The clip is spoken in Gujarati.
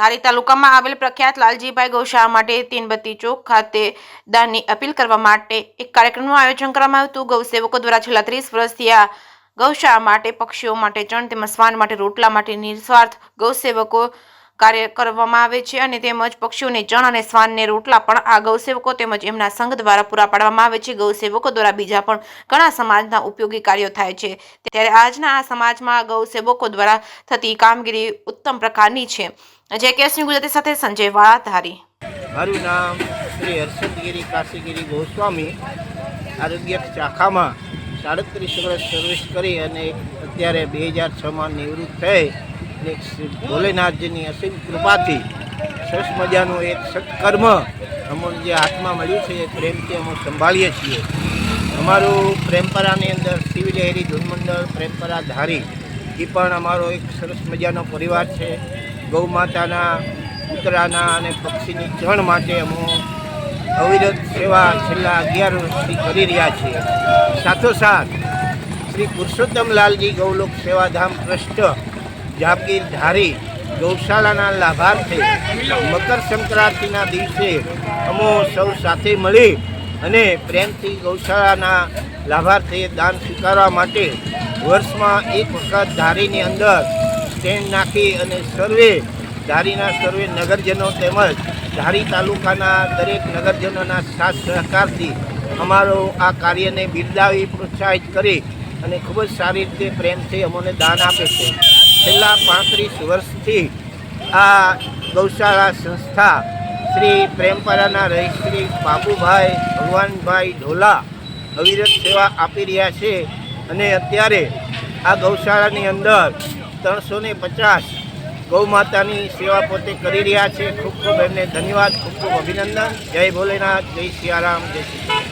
ધારી તાલુકામાં આવેલ પ્રખ્યાત લાલજીભાઈ ગૌશાળા માટે તીનબત્તી ચોક ખાતે દાનની અપીલ કરવા માટે એક કાર્યક્રમનું આયોજન કરવામાં આવ્યું હતું। ગૌસેવકો દ્વારા છેલ્લા 30 વર્ષથી આ ગૌશાળા માટે પક્ષીઓ માટે ચણ તેમજ શ્વાન માટે રોટલા માટે નિસ્વાર્થ ગૌસેવકો કાર્ય કરવામાં આવે છે અને તેમજ પક્ષીઓને ચણ અને શ્વાનને રોટલા પણ આ ગૌસેવકો તેમજ એમના સંઘ દ્વારા પૂરા પાડવામાં આવે છે। ગૌસેવકો દ્વારા બીજા પણ ઘણા સમાજના ઉપયોગી કાર્યો થાય છે, ત્યારે આજના આ સમાજમાં ગૌસેવકો દ્વારા થતી કામગીરી ઉત્તમ પ્રકારની છે। જે કેસની ગુજરાતી સાથે સંજય વાળા ધારી। મારું નામ શ્રી હર્ષદગીરી કાશીગીરી ગોસ્વામી। આરોગ્ય શાખામાં 37 વર્ષ સર્વિસ કરી અને અત્યારે 2006માં નિવૃત્ત થઈ અને શ્રી ભોલેનાથજીની અસીમ કૃપાથી સરસ મજાનું એક સત્કર્મ અમને જે હાથમાં મળ્યું છે એ પ્રેમથી અમે સંભાળીએ છીએ। અમારું પ્રેમપરાની અંદર સિવિલ એરી ધૂનમંડળ પ્રેમપરા ધારી એ પણ અમારો એક સરસ મજાનો પરિવાર છે। ગૌ માતાના કૂતરાના અને પક્ષીની ચણ માટે અમે અવિરત સેવા છેલ્લા 11 વર્ષથી કરી રહ્યા છીએ। સાથોસાથ શ્રી પુરુષોત્તમ લાલજી ગૌલોક સેવાધામ ટ્રસ્ટ જાપગીર ધારી ગૌશાળાના લાભાર્થે મકર સંક્રાંતિના દિવસે અમો સૌ સાથે મળી અને પ્રેમથી ગૌશાળાના લાભાર્થે દાન સ્વીકારવા માટે વર્ષમાં એક વખત ધારીની અંદર સ્ટેન્ડ નાખી અને સર્વે ધારીના સર્વે નગરજનો તેમજ ધારી તાલુકાના દરેક નગરજનોના સાથ સહકારથી અમારો આ કાર્યને બિરદાવી પ્રોત્સાહિત કરી અને ખૂબ જ સારી રીતે પ્રેમથી અમને દાન આપે છે। છેલ્લા 35 વર્ષથી આ ગૌશાળા સંસ્થા શ્રી પ્રેમપરાના રહી શ્રી બાબુભાઈ ભગવાનભાઈ ઢોલા અવિરત સેવા આપી રહ્યા છે અને અત્યારે આ ગૌશાળાની અંદર 350 ગૌ માતાની સેવા પોતે કરી રહ્યા છે। ખૂબ ખૂબ એમને ધન્યવાદ, ખૂબ ખૂબ અભિનંદન। જય ભોલેનાથ, જય સિયારામ, જય શ્રી કૃષ્ણ।